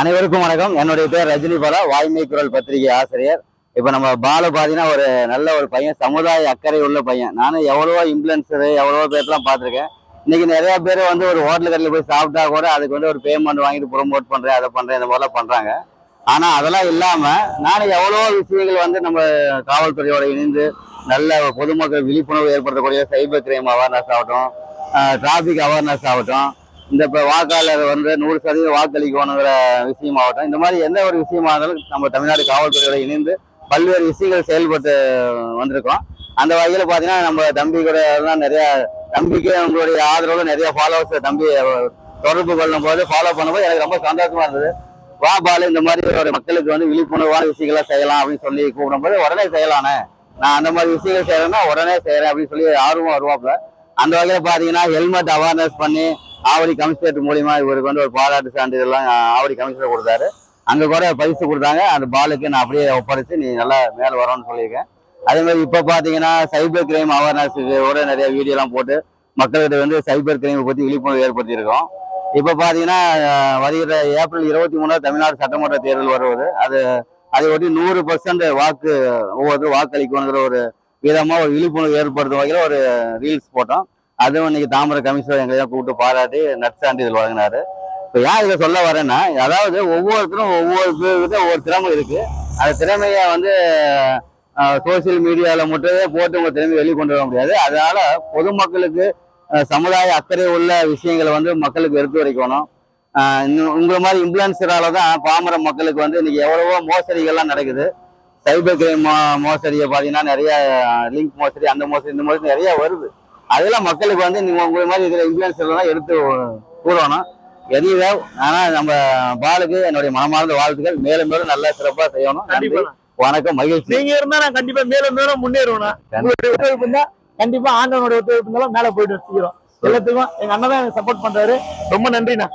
அனைவருக்கும் வணக்கம். என்னுடைய பேர் ரஜினி பாலா, வாய்மை குரல் பத்திரிகை ஆசிரியர். இப்ப நம்ம பாலு பாத்தீங்கன்னா ஒரு நல்ல ஒரு பையன், சமுதாய அக்கறை உள்ள பையன். நானும் எவ்வளவோ இன்ஃபுளுசரு எவ்வளவோ பேர்லாம் பார்த்துருக்கேன். இன்னைக்கு நிறைய பேர் வந்து ஒரு ஹோட்டல் கடையில் போய் சாப்பிட்டா கூட அதுக்கு வந்து ஒரு பேமெண்ட் வாங்கிட்டு ப்ரொமோட் பண்றேன், அதை பண்றேன், இந்த மாதிரிலாம் பண்றாங்க. ஆனா அதெல்லாம் இல்லாம நானும் எவ்வளவோ விஷயங்கள் வந்து நம்ம காவல்துறையோட இணைந்து நல்ல பொதுமக்கள் விழிப்புணர்வு ஏற்படுத்தக்கூடிய சைபர் கிரைம் அவேர்னஸ் ஆகட்டும், டிராபிக் அவேர்னஸ் ஆகட்டும், இந்த இப்போ வாக்காளர் வந்து 100% வாக்களிக்கணுங்கிற விஷயமாகட்டும், இந்த மாதிரி எந்த ஒரு விஷயமா இருந்தாலும் நம்ம தமிழ்நாடு காவல்துறையோட இணைந்து பல்வேறு விஷயங்கள் செயல்பட்டு வந்திருக்கோம். அந்த வகையில் பார்த்தீங்கன்னா நம்ம தம்பி கூட எல்லாம் நிறைய தம்பிக்கு உங்களுடைய ஆதரவு நிறைய ஃபாலோவர்ஸ் தம்பி தொடர்பு கொள்ளும் போது ஃபாலோ பண்ணும்போது எனக்கு ரொம்ப சந்தோஷமா இருந்தது. வா பாலு, இந்த மாதிரி ஒரு மக்களுக்கு வந்து விழிப்புணர்வான விஷயங்களை செய்யலாம் அப்படின்னு சொல்லி கூப்பிடும்போது உடனே செய்யலானே, நான் அந்த மாதிரி விஷயங்கள் செய்யறேன்னா உடனே செய்யறேன் அப்படின்னு சொல்லி ஆர்வம் வருவாப்புல. அந்த வகையில் பார்த்தீங்கன்னா ஹெல்மெட் அவேர்னஸ் பண்ணி ஆவடி கமிஷனர் மூலியமா இவருக்கு வந்து ஒரு பாராட்டு சான்றிதழ்லாம் ஆவடி கமிஷனர் கொடுத்தாரு. அங்க கூட பரிசு கொடுத்தாங்க. அந்த பாலுக்கு நான் அப்படியே ஒப்படைச்சு நீ நல்லா மேல வரணும்னு சொல்லியிருக்கேன். அதே மாதிரி இப்ப பாத்தீங்கன்னா சைபர் கிரைம் அவேர்னஸுக்கு கூட நிறைய வீடியோ எல்லாம் போட்டு மக்கள்கிட்ட வந்து சைபர் கிரைமை பத்தி விழிப்புணர்வு ஏற்படுத்தி இருக்கோம். இப்ப பாத்தீங்கன்னா வருகிற ஏப்ரல் 23 தமிழ்நாடு சட்டமன்ற தேர்தல் வருவது, அதை ஒட்டி 100% வாக்கு ஒவ்வொரு வாக்களிக்கணுங்கிற ஒரு விதமா ஒரு விழிப்புணர்வு ஏற்படுத்தும் வகையில் ஒரு ரீல்ஸ் போட்டோம். அதுவும் இன்னைக்கு தாமரை கமிஷனர் எங்களையும் கூப்பிட்டு பாராட்டி நற்சான்றிதழ் வழங்கினாரு. இப்போ ஏன் இதை சொல்ல வரேன்னா, அதாவது ஒவ்வொருத்தரும் ஒவ்வொரு திறமை இருக்கு. அந்த திறமையை வந்து சோசியல் மீடியாவில் மட்டுமே போட்டு உங்க திறமையை வெளிக்கொண்டு வர முடியாது. அதனால பொதுமக்களுக்கு சமுதாய அக்கறை உள்ள விஷயங்களை வந்து மக்களுக்கு எடுத்து வைக்கணும். உங்களை மாதிரி இன்ஃப்ளூயன்சரால தான் பாமர மக்களுக்கு வந்து இன்னைக்கு எவ்வளவோ மோசடிகள்லாம் நடக்குது. சைபர் கிரைம் மோசடியை பார்த்தீங்கன்னா நிறைய லிங்க் மோசடி, அந்த மோசடி, இந்த மோசடி நிறைய வருது. அதெல்லாம் மக்களுக்கு வந்து நீங்க உங்களை மாதிரி இருக்கிற இன்ஃப்ளூயன்சர்லாம் எடுத்து கூறணும். எதுவே ஆனா நம்ம பாலுக்கு என்னுடைய மனமார்ந்த வாழ்த்துக்கள். மேலும் மேலும் நல்லா சிறப்பா செய்யணும். வணக்கம், மகிழ்ச்சி. நீங்க இருந்தா நான் கண்டிப்பா மேலும் மேலும் முன்னேறுவேன். உங்களுடைய ஒத்துழைப்பு இருந்தா கண்டிப்பா ஆண்டவனுடைய ஒத்துழைப்பு இருந்தாலும் மேல போயிட்டு வச்சுக்கிறோம். எல்லாத்துக்கும் எங்க அண்ணன் தான் எனக்கு சப்போர்ட் பண்றாரு. ரொம்ப நன்றிண்ணா.